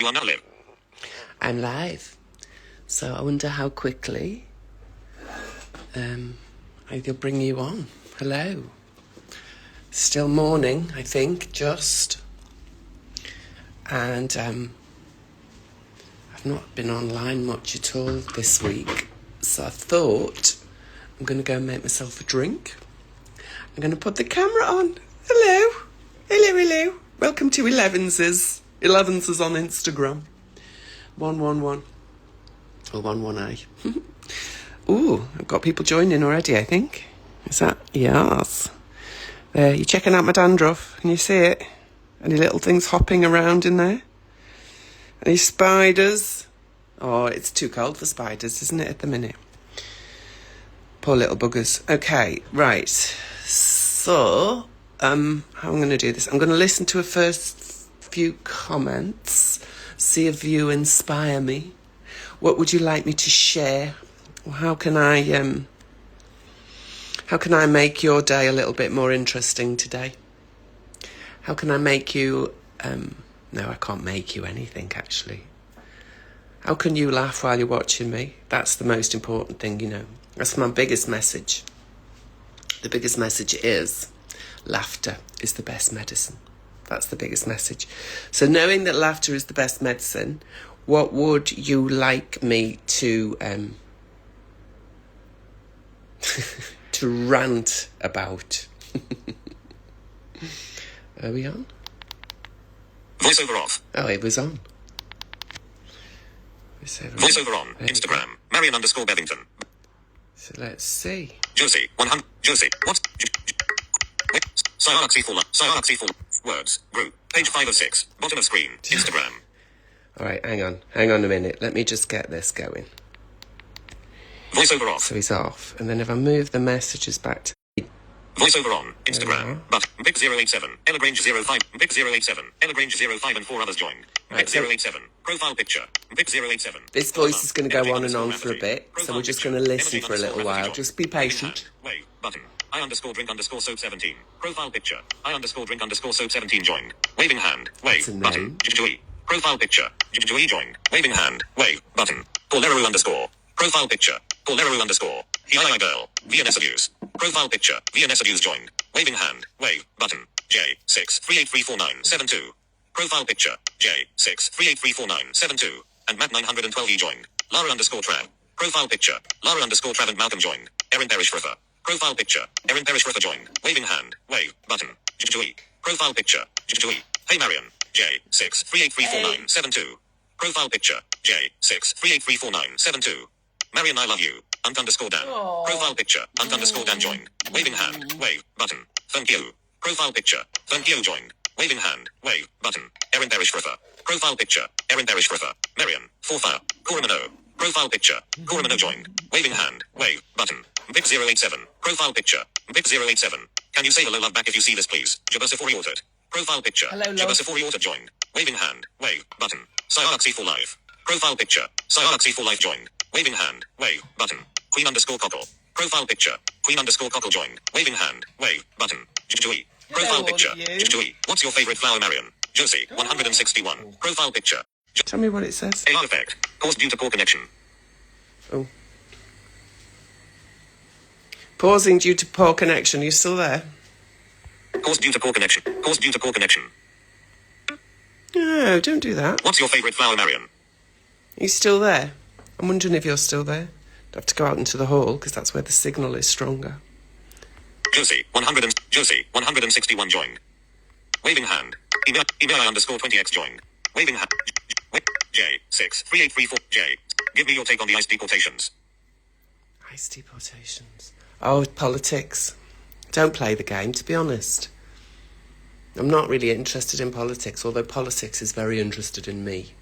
You are now live. I'm live. So I wonder how quickly I'll bring you on. Hello. Still morning, I think, just. And I've not been online much at all this week. So I thought I'm going to go and make myself a drink. I'm going to put the camera on. Hello. Hello, hello. Welcome to 11s. 11s on Instagram. 111. Or 11i. Ooh, I've got people joining already, I think. Is that? Yes. There, you're checking out my dandruff. Can you see it? Any little things hopping around in there? Any spiders? Oh, it's too cold for spiders, isn't it, at the minute? Poor little buggers. Okay, right. So, how I'm going to do this? I'm going to listen to a first few comments, see if you inspire me. What would you like me to share? Or how can I make your day a little bit more interesting today? How can I make you... no, I can't make you anything, actually. How can you laugh while you're watching me? That's the most important thing, you know. That's my biggest message. The biggest message is laughter is the best medicine. That's the biggest message. So knowing that laughter is the best medicine, what would you like me to to rant about? Are we on? Voiceover off. Oh, it was on. Voiceover on. Instagram. Marion_Bevington. So let's see. Josie. 100. Josie. What? Cyanide full. Words. Group. Page 5 of 6. Bottom of screen. Instagram. All right, hang on a minute. Let me just get this going. Voiceover off. So he's off. And then if I move the messages back to... Voiceover on. Instagram. But Pick 087. Ella Grange 05. Pick 087. Ella Grange 05 and 4 others joined. Pick 087. Profile picture. Pick 087. This voice is going to go on and on for a bit, so we're just going to listen for a little while. Just be patient. Wave. Button. I_drink_soap 17. Profile picture. I_drink_soap 17 joined. Waving hand. Wave. Button. Joey. Profile picture. Joey joined. Waving hand. Wave. Button. Paulero_. Profile picture. Paulero_. Hi girl. VNS abuse. Profile picture. VNS abuse joined. Waving hand. Wave. Button. J638349772. Profile picture. J638349772. And Matt912E joined. Lara_Trav. Profile picture. Lara_Trav and Malcolm joined. Erin Parrish-Riffer. Profile picture. Erin Parrish-Riffer joined. Waving hand. Wave. Button. Joey. Profile picture. Joey. Hey Marion. J638349772. Profile picture. J638349772. Marion, I love you. _Dan. Aww. Profile picture. _Dan joined. Waving hand. Wave. Button. Thank you. Profile picture. Thank you joined. Waving hand. Wave. Button. Erin Parrish-Riffer. Profile picture. Erin Parrish-Riffer. Marion. Forfa. Coramano. Profile picture. Coramano joined. Waving hand. Wave. Button. Pick 087. Profile picture. Pick 087. Can you say hello love back if you see this please? Jabasafori ordered. Profile picture. Hello love. Jabasafori ordered joined. Waving hand. Wave. Button. Cyalaxy for life. Profile picture. Cyalaxy for life joined. Waving hand. Wave. Button. Queen_cockle. Profile picture. Queen_cockle joined. Waving hand. Wave. Button. Joey. Profile picture. Joey. What's your favorite flower, Marion? Josie. 161. Profile picture. Tell me what it says. AR effect. Caused due to poor connection. Oh. Pausing due to poor connection. Are you still there? Caused due to poor connection. Caused due to poor connection. No, don't do that. What's your favorite flower, Marion? Are you still there? I'm wondering if you're still there. I'd have to go out into the hall because that's where the signal is stronger. Josie. 161 joined. Waving hand. Email I_20x joined. Waving hand. J63834. J. Give me your take on the ICE deportations. ICE deportations. Oh, politics. Don't play the game, to be honest. I'm not really interested in politics, although politics is very interested in me.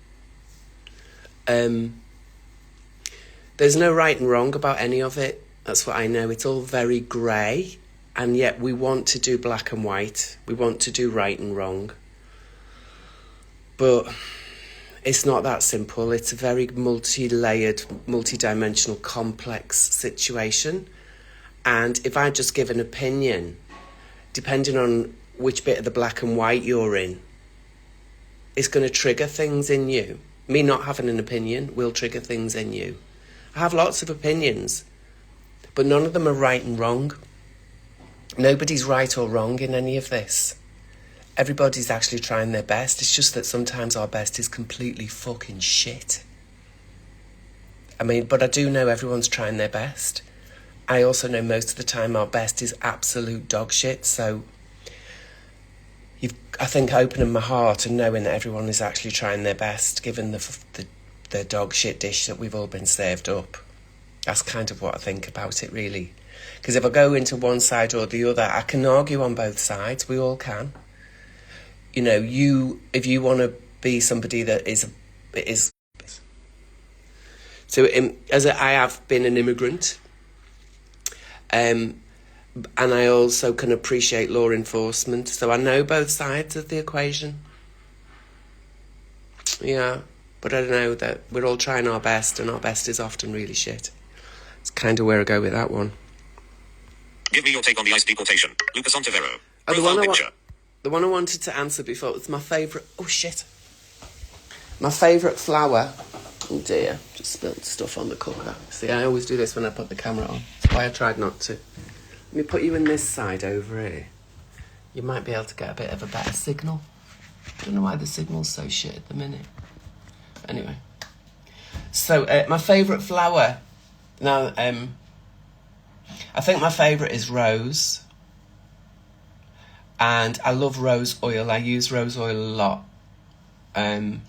There's no right and wrong about any of it. That's what I know. It's all very grey, and yet we want to do black and white. We want to do right and wrong. But it's not that simple. It's a very multi-layered, multi-dimensional, complex situation. And if I just give an opinion, depending on which bit of the black and white you're in, is going to trigger things in you. Me not having an opinion will trigger things in you. I have lots of opinions, but none of them are right and wrong. Nobody's right or wrong in any of this. Everybody's actually trying their best. It's just that sometimes our best is completely fucking shit. I mean, but I do know everyone's trying their best. I also know most of the time our best is absolute dog shit. So I think opening my heart and knowing that everyone is actually trying their best, given the dog shit dish that we've all been served up. That's kind of what I think about it, really. Because if I go into one side or the other, I can argue on both sides. We all can. You know, if you want to be somebody that is. So, I have been an immigrant, and I also can appreciate law enforcement. So I know both sides of the equation. Yeah, but I know that we're all trying our best, and our best is often really shit. It's kind of where I go with that one. Give me your take on the ICE deportation. Lucas Ontivero. The one I wanted to answer before was my favourite... Oh, shit. My favourite flower... Oh, dear. Just spilled stuff on the cooker. See, I always do this when I put the camera on. That's why I tried not to. Let me put you in this side over here. You might be able to get a bit of a better signal. I don't know why the signal's so shit at the minute. Anyway. So, my favourite flower... Now, I think my favourite is rose. And I love rose oil. I use rose oil a lot. And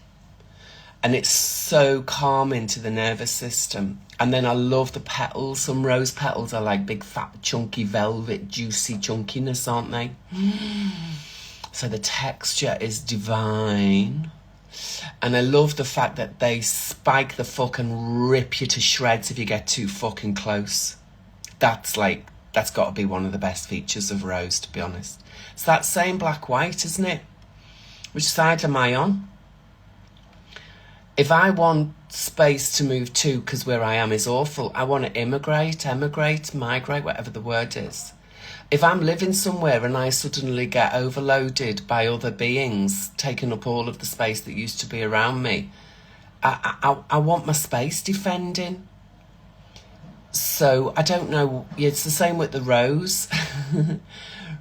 it's so calming to the nervous system. And then I love the petals. Some rose petals are like big, fat, chunky, velvet, juicy chunkiness, aren't they? So the texture is divine. And I love the fact that they spike the fuck and rip you to shreds if you get too fucking close. That's got to be one of the best features of rose, to be honest. It's that same black-white, isn't it? Which side am I on? If I want space to move to, because where I am is awful, I want to emigrate, migrate, whatever the word is. If I'm living somewhere and I suddenly get overloaded by other beings taking up all of the space that used to be around me, I want my space defending. So, I don't know, it's the same with the rose.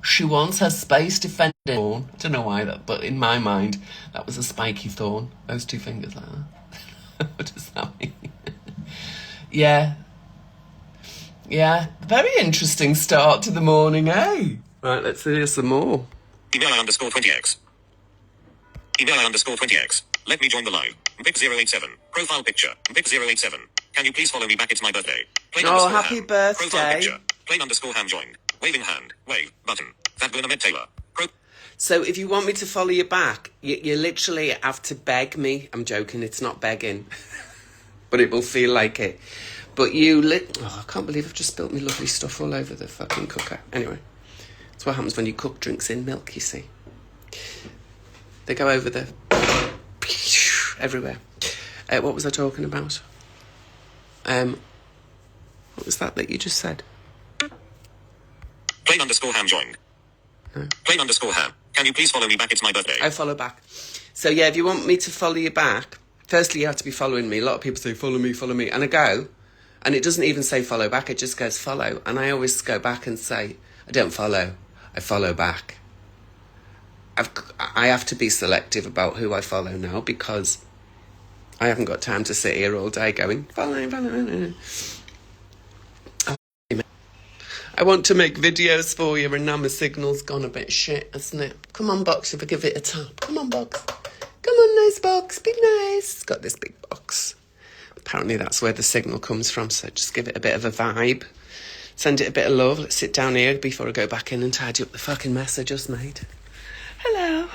She wants her space defending. I don't know why but in my mind, that was a spiky thorn. Those two fingers like that. What does that mean? Yeah, very interesting start to the morning, eh? Right, let's hear some more. Email_20x. Email_20x. Let me join the live. Pic087. Profile picture. Pic087. Can you please follow me back? It's my birthday. Happy ham. birthday. Profile picture. Plain_ham joined. Waving hand. Wave. Button. That Bernadette Taylor. So if you want me to follow you back, you literally have to beg me. I'm joking, it's not begging. But it will feel like it. But I can't believe I've just spilled my lovely stuff all over the fucking cooker. Anyway, that's what happens when you cook drinks in milk, you see. They go over the... everywhere. What was I talking about? What was that you just said? Plain_ham joined. No. Plain_ham. Can you please follow me back? It's my birthday. I follow back. So yeah, if you want me to follow you back, firstly you have to be following me. A lot of people say follow me, and I go, and it doesn't even say follow back, it just goes follow, and I always go back and say I don't follow, I follow back. I have to be selective about who I follow now, because I haven't got time to sit here all day going follow. I want to make videos for you, and now my signal's gone a bit shit, hasn't it? Come on, box, if I give it a tap. Come on, box. Come on, nice box, be nice. It's got this big box. Apparently that's where the signal comes from, so just give it a bit of a vibe. Send it a bit of love. Let's sit down here before I go back in and tidy up the fucking mess I just made. Hello.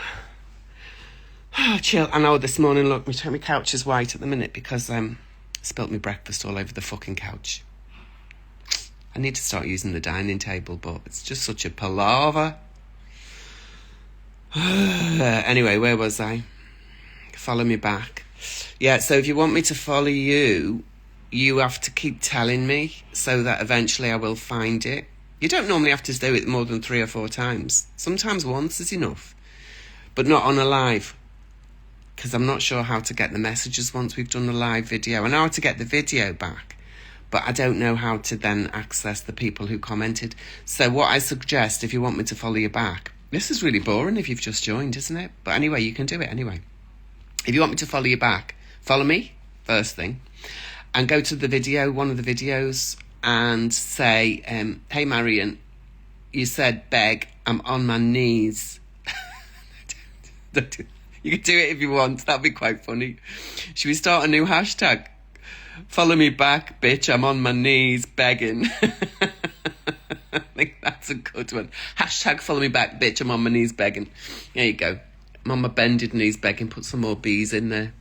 Oh, chill. I know this morning, look, my couch is white at the minute because I spilt my breakfast all over the fucking couch. I need to start using the dining table, but it's just such a palaver. Anyway, where was I? Follow me back. Yeah, so if you want me to follow you, you have to keep telling me so that eventually I will find it. You don't normally have to do it more than 3 or 4 times. Sometimes once is enough, but not on a live. because I'm not sure how to get the messages once we've done a live video. I know how to get the video back, but I don't know how to then access the people who commented. So what I suggest, if you want me to follow you back, this is really boring if you've just joined, isn't it? But anyway, you can do it anyway. If you want me to follow you back, follow me, first thing, and go to the video, one of the videos, and say, hey, Marion, you said beg, I'm on my knees. You can do it if you want. That'd be quite funny. Should we start a new hashtag? Follow me back, bitch, I'm on my knees begging. I think that's a good one. Hashtag follow me back, bitch, I'm on my knees begging. There you go. I'm on my bended knees begging. Put some more B's in there.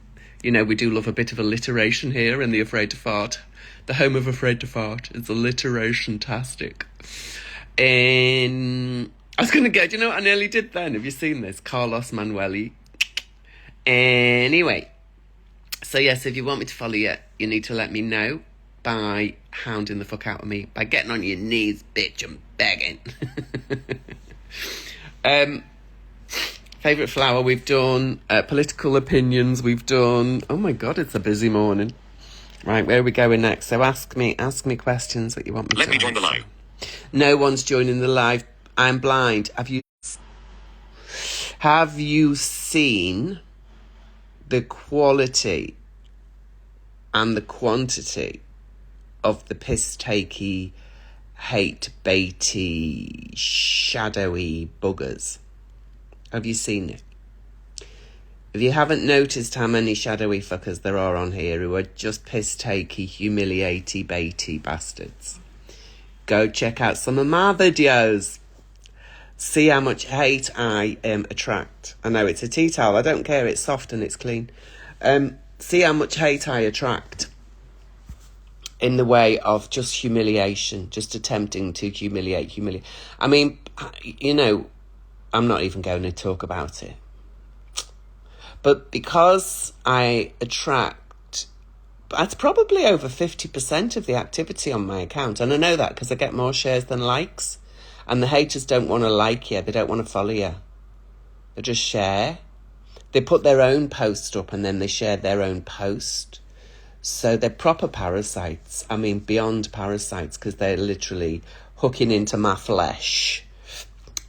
You know, we do love a bit of alliteration here in the Afraid to Fart. The home of Afraid to Fart is alliteration-tastic. I was going to get, you know what I nearly did then? Have you seen this? Carlos Manueli. Anyway. So yes, if you want me to follow you, you need to let me know by hounding the fuck out of me. By getting on your knees, bitch, and begging. Favourite flower we've done. Political opinions we've done. Oh my God, it's a busy morning. Right, where are we going next? So ask me questions that you want me to Let me join the live. No one's joining the live. I'm blind. Have you seen the quality and the quantity of the piss-takey, hate-baity, shadowy buggers? Have you seen it? If you haven't noticed how many shadowy fuckers there are on here who are just piss-takey, humiliaty, baity bastards, go check out some of my videos. See how much hate I attract. I know it's a tea towel. I don't care. It's soft and it's clean. See how much hate I attract in the way of just humiliation, just attempting to humiliate. I mean, you know, I'm not even going to talk about it. But because I attract, that's probably over 50% of the activity on my account. And I know that because I get more shares than likes. And the haters don't want to like you. They don't want to follow you. They just share. They put their own post up and then they share their own post. So they're proper parasites. I mean, beyond parasites, because they're literally hooking into my flesh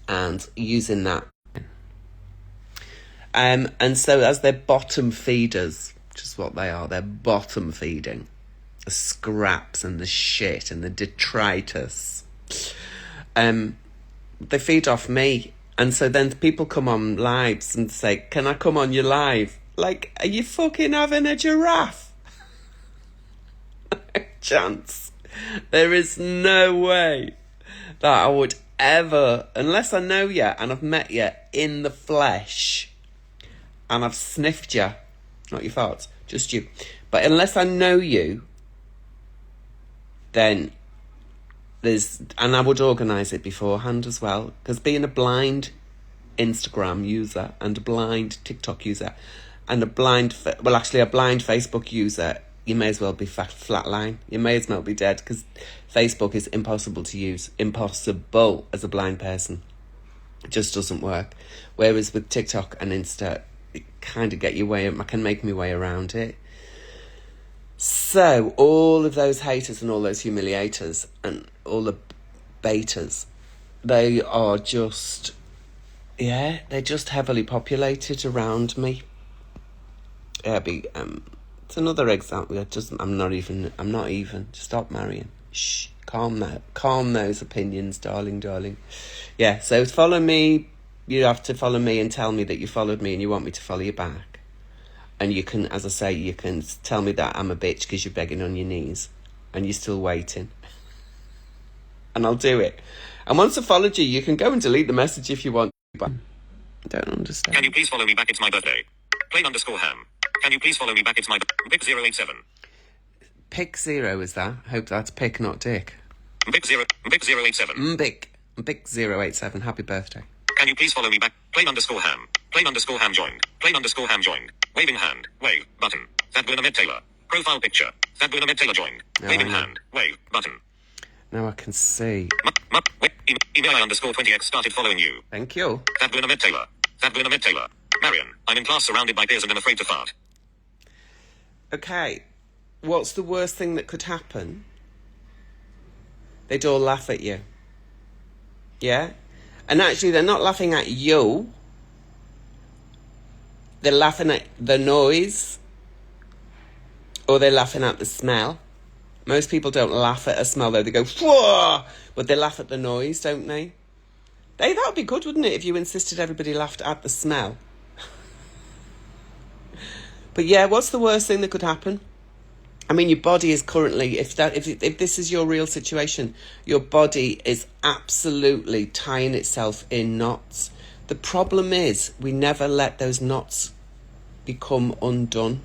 and using that. And so as they're bottom feeders, which is what they are, they're bottom feeding the scraps and the shit and the detritus. They feed off me. And so then people come on lives and say, can I come on your live? Like, are you fucking having a giraffe? Chance. There is no way that I would ever, unless I know you and I've met you in the flesh and I've sniffed you, not your farts, just you. But unless I know you, then and I would organise it beforehand as well, because being a blind Instagram user and a blind TikTok user and a blind Facebook user, you may as well be flatline. You may as well be dead, because Facebook is impossible to use. Impossible as a blind person. It just doesn't work. Whereas with TikTok and Insta, it kind of get your way. I can make my way around it. So all of those haters and all those humiliators and all the betas, they are just, they're just heavily populated around me. It's another example. I'm not even. Stop, Marion. Shh. Calm those opinions, darling. Yeah, so follow me. You have to follow me and tell me that you followed me and you want me to follow you back. And you can, as I say, you can tell me that I'm a bitch because you're begging on your knees and you're still waiting. And I'll do it. And once I followed you, you can go and delete the message if you want. But I don't understand. Can you please follow me back? It's my birthday. Plain_ham. Can you please follow me back? It's my Pick087. Pick0 is that? I hope that's pick, not dick. Pick087. Pick087. Happy birthday. Can you please follow me back? Plain_ham. Plain_ham joined. Plain_ham joined. Waving hand. Wave. Button. Thadguna Med Taylor. Profile picture. Thadguna Med Taylor joined. Waving hand. Wave. Button. Now I can see. Email_20x started following you. Thank you. Thadguna Med Taylor. Thadguna Med Taylor. Marion, I'm in class surrounded by peers and I'm afraid to fart. Okay, what's the worst thing that could happen? They'd all laugh at you. Yeah? And actually, they're not laughing at you. They're laughing at the noise. Or they're laughing at the smell. Most people don't laugh at a smell, though. They go, whoa! But they laugh at the noise, don't they? That would be good, wouldn't it, if you insisted everybody laughed at the smell? But yeah, what's the worst thing that could happen? I mean, your body is currently, if this is your real situation, your body is absolutely tying itself in knots. The problem is we never let those knots become undone.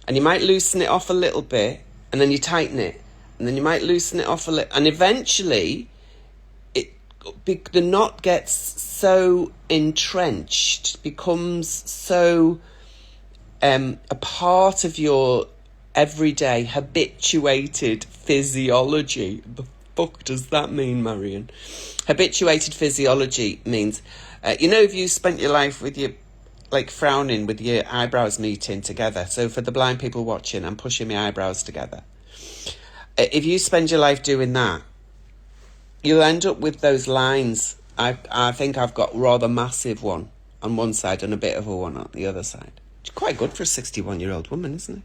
And you might loosen it off a little bit, and then you tighten it, and then you might loosen it off a little, and eventually the knot gets so entrenched, becomes so a part of your everyday habituated physiology. The fuck does that mean, Marion? Habituated physiology means, if you spent your life with your, frowning with your eyebrows meeting together. So for the blind people watching, I'm pushing my eyebrows together. If you spend your life doing that, you'll end up with those lines. I think I've got rather massive one on one side and a bit of a one on the other side. It's quite good for a 61-year-old woman, isn't it?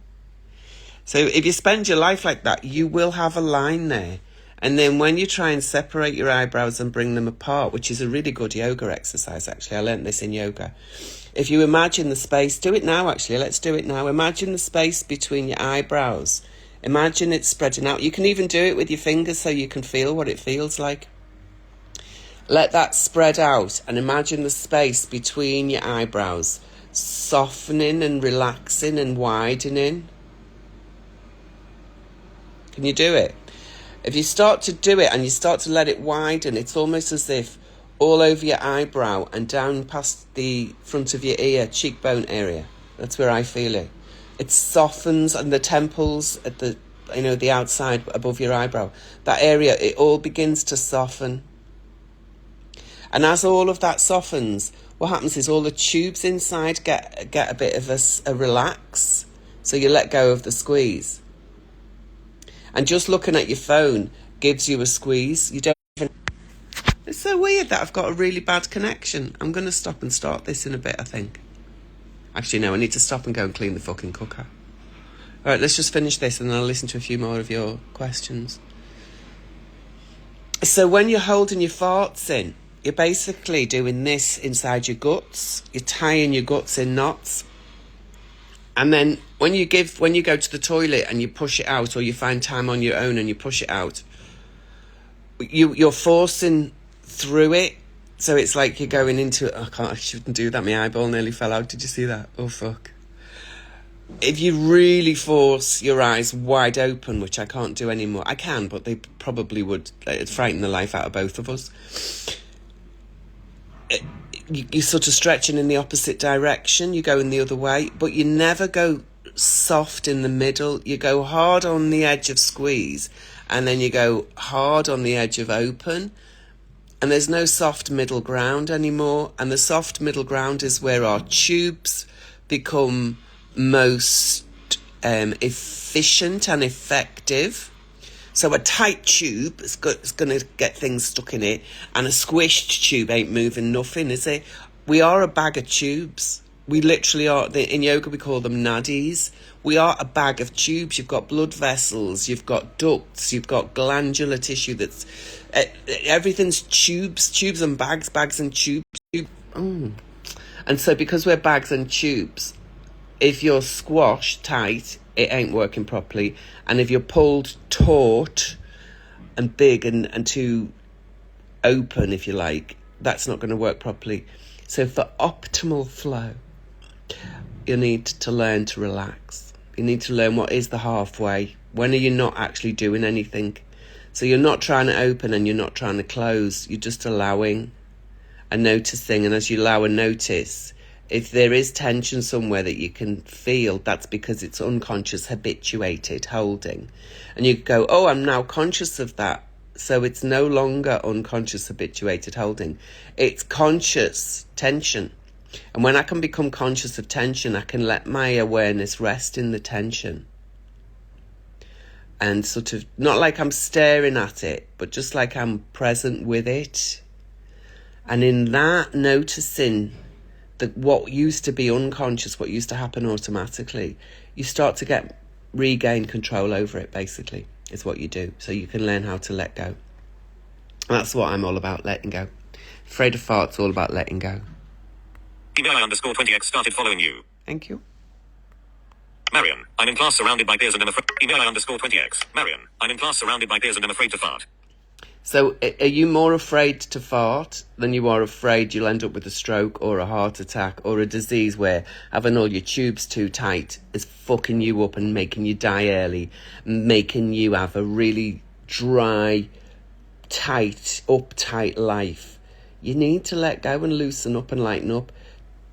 So if you spend your life like that, you will have a line there. And then when you try and separate your eyebrows and bring them apart, which is a really good yoga exercise, actually. I learnt this in yoga. If you imagine the space, do it now, actually. Let's do it now. Imagine the space between your eyebrows. Imagine it spreading out. You can even do it with your fingers so you can feel what it feels like. Let that spread out and imagine the space between your eyebrows softening and relaxing and widening. Can you do it? If you start to do it and you start to let it widen, it's almost as if all over your eyebrow and down past the front of your ear, cheekbone area. That's where I feel it. It softens, and the temples at the outside above your eyebrow, that area, it all begins to soften. And as all of that softens, what happens is all the tubes inside get a bit of a relax. So you let go of the squeeze. And just looking at your phone gives you a squeeze. You don't even... It's so weird that I've got a really bad connection. I'm going to stop and start this in a bit, I think. Actually, no, I need to stop and go and clean the fucking cooker. All right, let's just finish this and then I'll listen to a few more of your questions. So when you're holding your farts in, you're basically doing this inside your guts. You're tying your guts in knots. And then when you go to the toilet and you push it out, or you find time on your own and you push it out, you're forcing through it. So it's like you're going into... I shouldn't do that. My eyeball nearly fell out. Did you see that? Oh, fuck. If you really force your eyes wide open, which I can't do anymore. I can, but they probably would frighten the life out of both of us. You're sort of stretching in the opposite direction. You go in the other way, but you never go soft in the middle. You go hard on the edge of squeeze, and then you go hard on the edge of open. And there's no soft middle ground anymore. And the soft middle ground is where our tubes become most efficient and effective. So a tight tube is going to get things stuck in it, and a squished tube ain't moving nothing, is it? We are a bag of tubes. We literally are. In yoga, we call them nadis. We are a bag of tubes. You've got blood vessels, you've got ducts, you've got glandular tissue. That's everything's tubes and bags and tubes. And so because we're bags and tubes, if you're squashed tight, it ain't working properly. And if you're pulled taut and big and too open, if you like, that's not going to work properly. So for optimal flow, you need to learn to relax. You need to learn what is the halfway. When are you not actually doing anything? So you're not trying to open and you're not trying to close. You're just allowing and noticing. And as you allow and notice, if there is tension somewhere that you can feel, that's because it's unconscious, habituated holding. And you go, oh, I'm now conscious of that. So it's no longer unconscious, habituated holding. It's conscious tension. And when I can become conscious of tension, I can let my awareness rest in the tension. And sort of, not like I'm staring at it, but just like I'm present with it. And in that, noticing that what used to be unconscious, what used to happen automatically, you start to regain control over it, basically, is what you do. So you can learn how to let go. That's what I'm all about, letting go. Afraid of Fart's all about letting go. Email_20x started following you. Thank you. Marion, I'm in class surrounded by peers and I'm afraid. Email_20x. Marion, I'm in class surrounded by peers and I'm afraid to fart. So are you more afraid to fart than you are afraid you'll end up with a stroke or a heart attack or a disease where having all your tubes too tight is fucking you up and making you die early, making you have a really dry, tight, uptight life? You need to let go and loosen up and lighten up.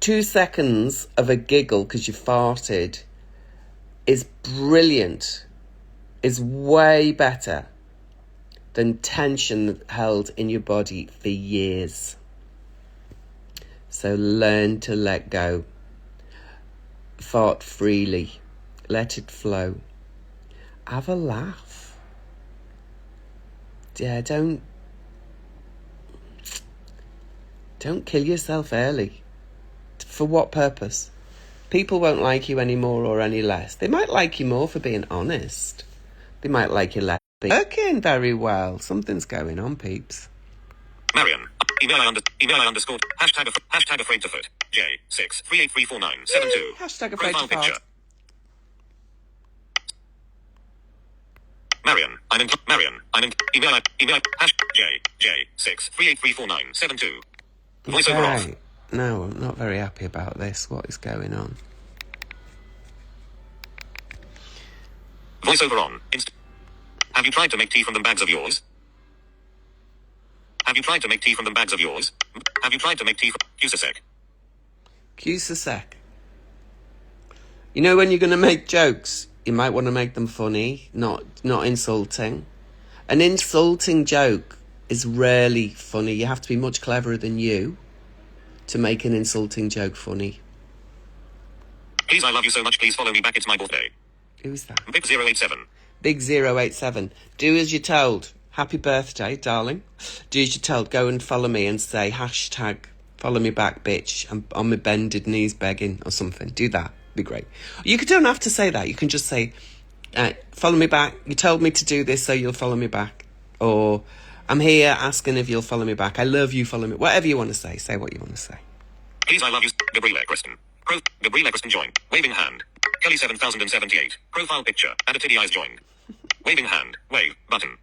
2 seconds of a giggle because you farted is brilliant, is way better than tension held in your body for years. So learn to let go. Fart freely. Let it flow. Have a laugh. Yeah, don't kill yourself early. For what purpose? People won't like you any more or any less. They might like you more for being honest. They might like you less. Working very well. Something's going on, peeps. Marion, email_, hashtag afraid to foot. J6383497 Hashtag afraid to picture. fart. Marion, email J6383497 Voiceover off. Okay. No, I'm not very happy about this. What is going on? Voiceover on. Have you tried to make tea from them bags of yours? Have you tried to make tea from them bags of yours? Have you tried to make tea from... Cusasec. Cusasec. You know when you're going to make jokes, you might want to make them funny, not insulting. An insulting joke is rarely funny. You have to be much cleverer than you to make an insulting joke funny. Please, I love you so much. Please follow me back. It's my birthday. Who's that? Big087. Big087. Do as you're told. Happy birthday, darling. Do as you're told. Go and follow me and say hashtag follow me back, bitch. I'm on my bended knees begging or something. Do that. Be great. Don't have to say that. You can just say, follow me back. You told me to do this, so you'll follow me back. Or I'm here asking if you'll follow me back. I love you, follow me. Whatever you want to say. Say what you want to say. Please, I love you. Gabriela Kristen. Gabriela Kristen joined. Waving hand. Kelly 7078. Profile picture. And a titty eyes joined. Waving hand. Wave. Button.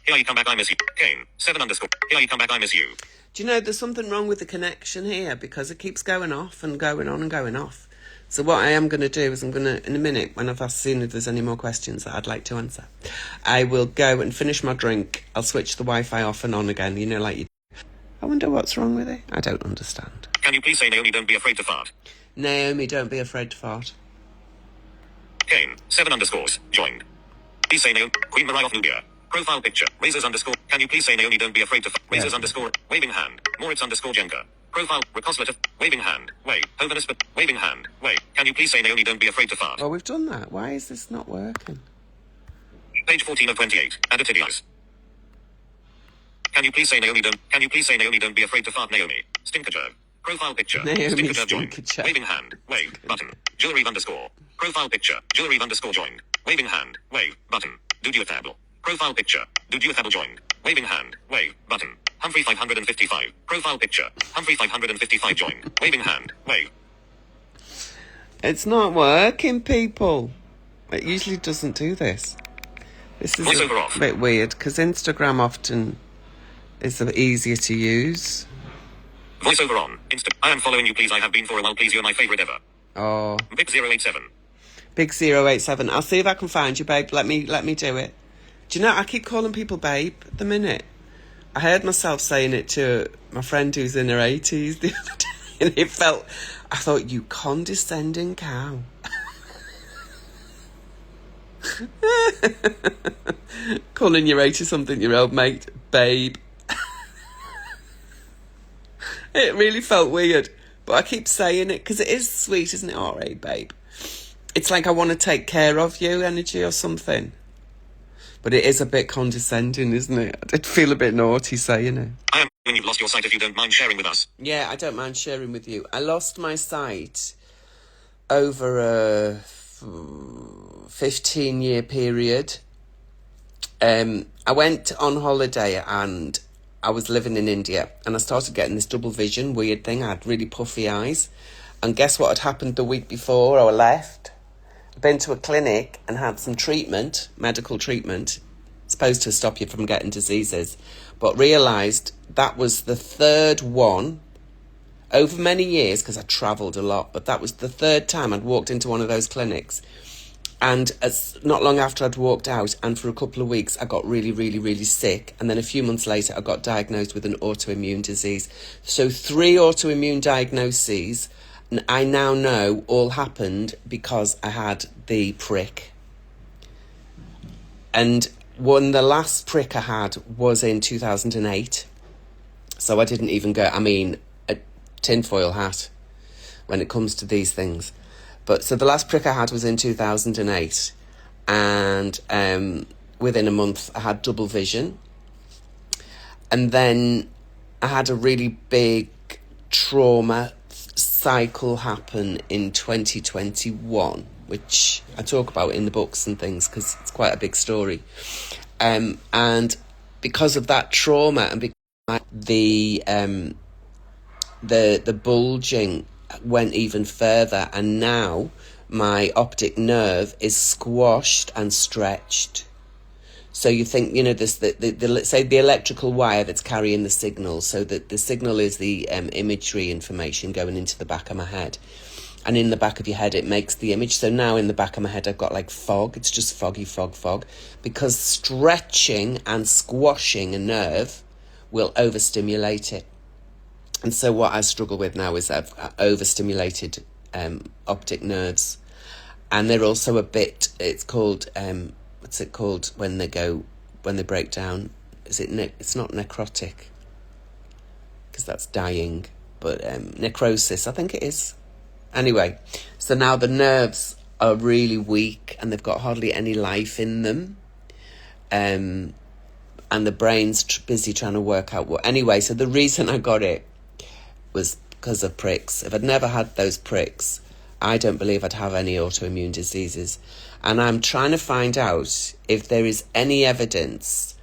Here you come back, I miss you. Kane. 7_. Here you come back, I miss you. Do you know there's something wrong with the connection here because it keeps going off and going on and going off. So what I am going to do is I'm going to, in a minute, when I've seen if there's any more questions that I'd like to answer, I will go and finish my drink. I'll switch the Wi-Fi off and on again, like you do. I wonder what's wrong with it. I don't understand. Can you please say, Naomi, don't be afraid to fart? Naomi, don't be afraid to fart. Kane. 7_. Joined. Please say, Naomi. Queen Mariah of Nubia. Profile picture. Razors_. Can you please say, Naomi, don't be afraid to fart? Razors_. Waving hand. Moritz_Jenka. Profile. Recoslative. Waving hand. Wave. Hovinus but. Waving hand. Wave. Can you please say, Naomi, don't be afraid to fart? Well, we've done that. Why is this not working? Page 14 of 28. And a titty eyes. Can you please say, Naomi, don't be afraid to fart, Naomi? Stinkerjerv. Profile picture. Naomi Stinkerjerv joined. Stinkerjerv. Waving hand. Wave. Button. Jewelry_. Profile picture. Jewelry_ joined. Waving hand. Wave. Button. Duduethable. Profile picture. Duduethable joined. Waving hand. Wave. Button. Humphrey 555. Profile picture. Humphrey 555 joined. Waving hand. Wave. It's not working, people. It usually doesn't do this. This is Voiceover a off. bit weird because Instagram often is easier to use. Voiceover on. I am following you, please. I have been for a while, please. You're my favorite ever. Oh. Big087. Big087. I'll see if I can find you, babe. Let me do it. Do you know, I keep calling people babe at the minute. I heard myself saying it to my friend who's in her 80s the other day, and I thought, you condescending cow. Calling your 80-something-year-old mate babe. It really felt weird, but But I keep saying it because it is sweet, isn't it? All right, babe. It's like I want to take care of you energy or something. But it is a bit condescending, isn't it? I did feel a bit naughty saying it. I am when you've lost your sight if you don't mind sharing with us. Yeah, I don't mind sharing with you. I lost my sight over a 15-year period. I went on holiday and I was living in India and I started getting this double vision weird thing. I had really puffy eyes. And guess what had happened the week before I left? I'd been to a clinic and had some treatment, medical treatment, supposed to stop you from getting diseases, but realised that was the third one over many years, because I travelled a lot, but that was the third time I'd walked into one of those clinics. And not long after I'd walked out, and for a couple of weeks, I got really, really, really sick. And then a few months later, I got diagnosed with an autoimmune disease. So 3 autoimmune diagnoses, and I now know all happened because I had the prick. And the last prick I had was in 2008. So I didn't even go, a tinfoil hat when it comes to these things. But so the last prick I had was in 2008, and within a month I had double vision. And then I had a really big trauma cycle happen in 2021, which I talk about in the books and things because it's quite a big story. And because of that trauma and because the bulging went even further, and now my optic nerve is squashed and stretched. So you think, this say the electrical wire that's carrying the signal, so that the signal is the imagery information going into the back of my head, and in the back of your head it makes the image. So now in the back of my head I've got like fog. It's just foggy, fog, because stretching and squashing a nerve will overstimulate it. And so what I struggle with now is I've overstimulated optic nerves. And they're also a bit, it's called, what's it called when they break down? It's not necrotic, because that's dying, but necrosis, I think it is. Anyway, so now the nerves are really weak and they've got hardly any life in them. And the brain's busy trying to work out what. Anyway, so the reason I got it was because of pricks. If I'd never had those pricks, I don't believe I'd have any autoimmune diseases. And I'm trying to find out if there is any evidence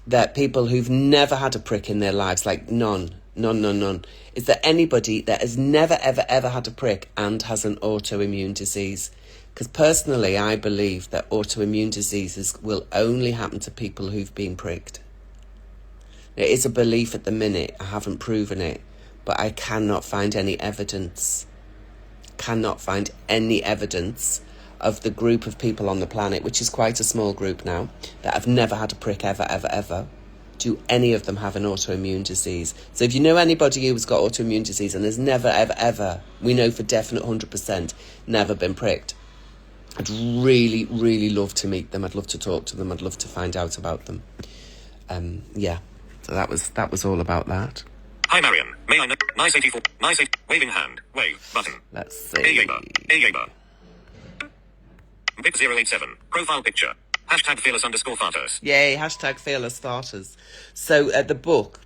that people who've never had a prick in their lives, like none, is there anybody that has never, ever, ever had a prick and has an autoimmune disease? Because personally, I believe that autoimmune diseases will only happen to people who've been pricked. It is a belief at the minute. I haven't proven it, but I cannot find any evidence. Cannot find any evidence of the group of people on the planet, which is quite a small group now, that have never had a prick ever. Do any of them have an autoimmune disease? So if you know anybody who's got autoimmune disease and has never, ever, we know for definite 100%, never been pricked, I'd really, really love to meet them. I'd love to talk to them. I'd love to find out about them. Yeah, so that was all about that. Hi Marion, may I know? Nice 84, nice 8, waving hand, wave, button. Let's see. Ayaba. Bip087, profile picture. Hashtag fearless_farters. Yay, hashtag fearless starters. So the book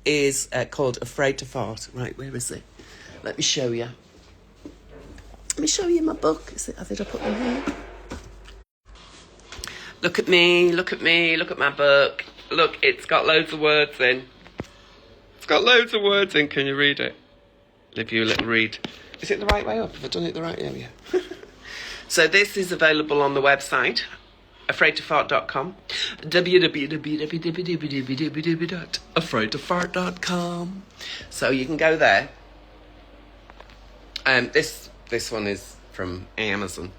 is called Afraid to Fart. Right, where is it? Let me show you. Let me show you my book. Did I put them here? Look at me, look at my book. Look, it's got loads of words in. Can you read it? Give you a little read. Is it the right way up? Have I done it the right way? Yeah. So this is available on the website, afraidtofart.com. www.afraidtofart.com. So you can go there. This one is from Amazon.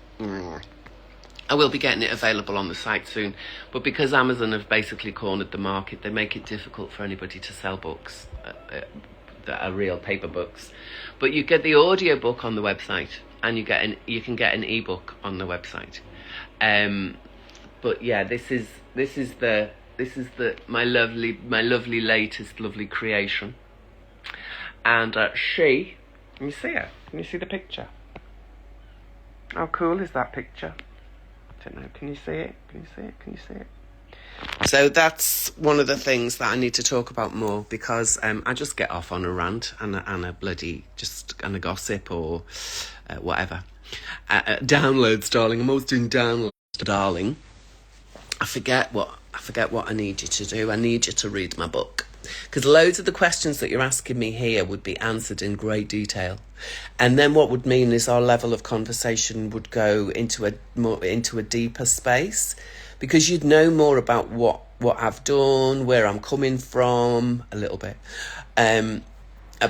I will be getting it available on the site soon, but because Amazon have basically cornered the market, they make it difficult for anybody to sell books that are real paper books. But you get the audio book on the website, and you can get an ebook on the website. But yeah, this is my lovely latest creation, and she Can you see it? Can you see the picture? How cool is that picture? I don't know. Can you see it? Can you see it? Can you see it? So that's one of the things that I need to talk about more, because I just get off on a rant and a bloody and a gossip or whatever. Downloads, darling. I'm always doing downloads, darling. I forget what I need you to do. I need you to read my book, because loads of the questions that you're asking me here would be answered in great detail, and then what would mean is our level of conversation would go into a deeper space, because you'd know more about what I've done, where I'm coming from, a little bit, a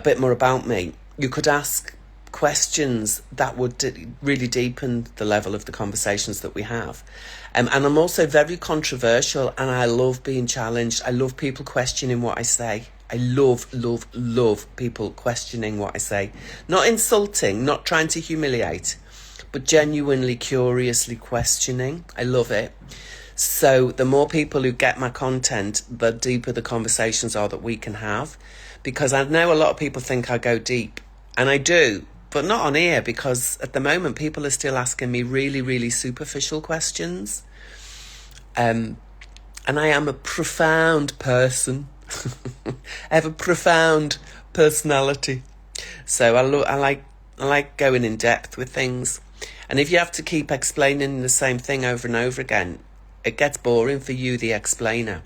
bit more about me. You could ask questions that would really deepen the level of the conversations that we have. And I'm also very controversial, and I love being challenged. I love people questioning what I say. I love people questioning what I say. Not insulting, not trying to humiliate, but genuinely, curiously questioning. I love it. So the more people who get my content, the deeper the conversations are that we can have. Because I know a lot of people think I go deep, and I do, but not on here, because at the moment people are still asking me really, really superficial questions. And I am a profound person. I have a profound personality. So I like going in depth with things. And if you have to keep explaining the same thing over and over again, it gets boring for you, the explainer.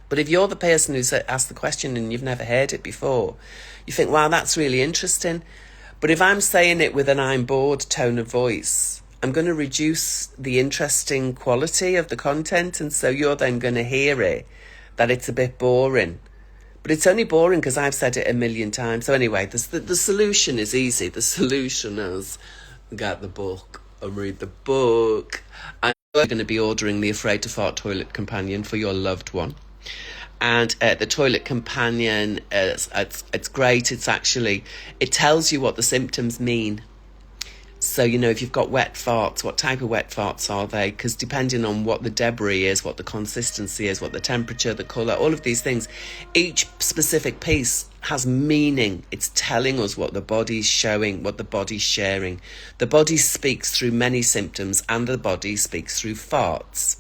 But if you're the person who's asked the question and you've never heard it before, you think, wow, that's really interesting. But if I'm saying it with an I'm bored tone of voice, I'm going to reduce the interesting quality of the content. And so you're then going to hear it, that it's a bit boring. But it's only boring because I've said it a million times. So anyway, the solution is easy. The solution is get the book and read the book. I'm going to be ordering the Afraid to Fart Toilet Companion for your loved one. And the Toilet Companion, it's great. It tells you what the symptoms mean. So, if you've got wet farts, what type of wet farts are they? Because depending on what the debris is, what the consistency is, what the temperature, the colour, all of these things, each specific piece has meaning. It's telling us what the body's showing, what the body's sharing. The body speaks through many symptoms, and the body speaks through farts.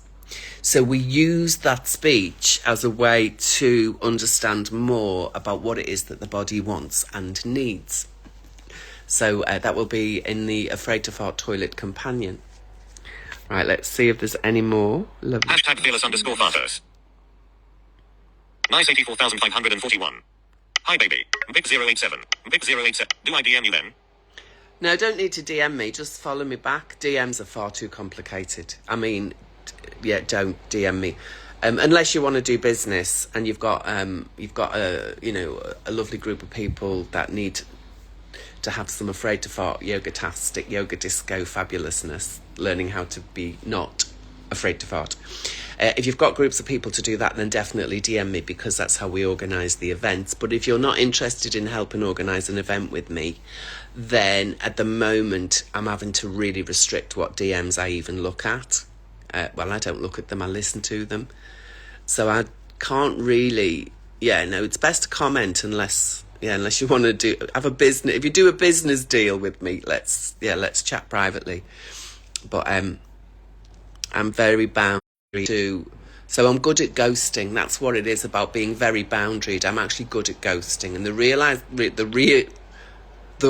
So we use that speech as a way to understand more about what it is that the body wants and needs. So that will be in the Afraid to Fart Toilet Companion. Right, let's see if there's any more. Lovely. Hashtag fearless_farters. Nice 84,541. Hi baby. Big 087. Big 087. Do I DM you then? No, don't need to DM me. Just follow me back. DMs are far too complicated. I mean, yeah, don't DM me. Unless you want to do business and you've got a lovely group of people that need to have some Afraid to Fart yoga-tastic, yoga disco fabulousness, learning how to be not afraid to fart. If you've got groups of people to do that, then definitely DM me, because that's how we organise the events. But if you're not interested in helping organise an event with me, then at the moment I'm having to really restrict what DMs I even look at. Well, I don't look at them, I listen to them. So I can't really, it's best to comment unless you want to have a business. If you do a business deal with me, let's chat privately. But I'm very boundary to, so I'm good at ghosting. That's what it is about being very boundaried. I'm actually good at ghosting, and the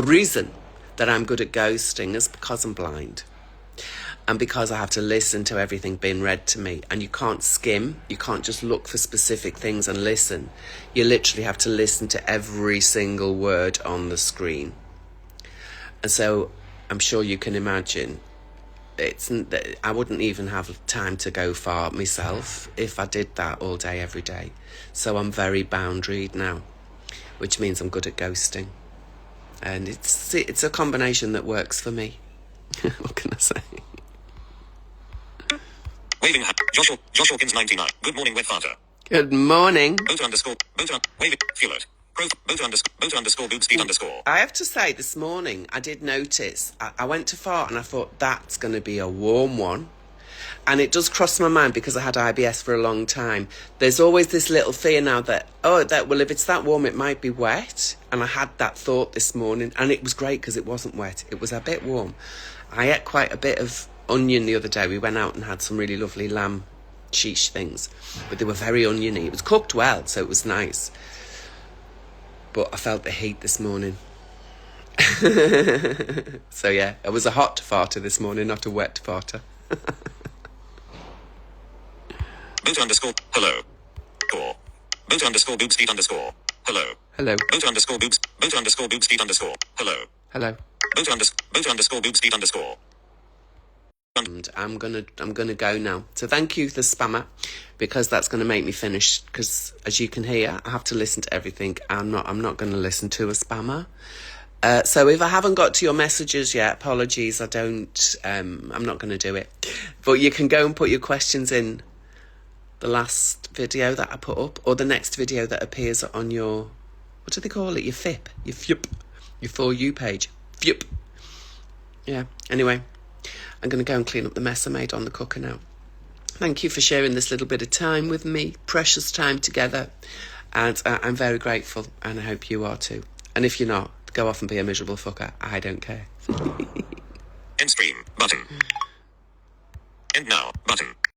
reason that I'm good at ghosting is because I'm blind. And because I have to listen to everything being read to me. And you can't skim. You can't just look for specific things and listen. You literally have to listen to every single word on the screen. And so I'm sure you can imagine, I wouldn't even have time to go far myself if I did that all day, every day. So I'm very boundaried now, which means I'm good at ghosting. And it's a combination that works for me. What can I say? Waving Josh Hawkins 99. Good morning, wet farter. Good morning. Boater waving fuel it. Boater underscore boob speed underscore. I have to say, this morning I did notice. I went to fart and I thought that's going to be a warm one, And it does cross my mind because I had IBS for a long time. There's always this little fear now that, well, if it's that warm, it might be wet. And I had that thought this morning, and it was great because it wasn't wet. It was a bit warm. I ate quite a bit of onion the other day. We went out and had some really lovely lamb sheesh things, but they were very oniony. It was cooked well, so it was nice. But I felt the heat this morning. So yeah, it was a hot farter this morning, not a wet farter. Boot underscore, hello. Core. Boot underscore boobs feet underscore, hello. Hello. Boot underscore boobs feet underscore, hello. Hello. Boot underscore boobs feet underscore. And I'm gonna go now. So thank you, the spammer, because that's gonna make me finish. Because as you can hear, I have to listen to everything. I'm not gonna listen to a spammer. So if I haven't got to your messages yet, apologies. I don't. I'm not gonna do it. But you can go and put your questions in the last video that I put up, or the next video that appears on your, what do they call it? Your FIP, your FYUP, your For You page. FYUP. Yeah. Anyway. I'm going to go and clean up the mess I made on the cooker now. Thank you for sharing this little bit of time with me, precious time together. And I'm very grateful, and I hope you are too. And if you're not, go off and be a miserable fucker. I don't care. End stream, button. End now, button.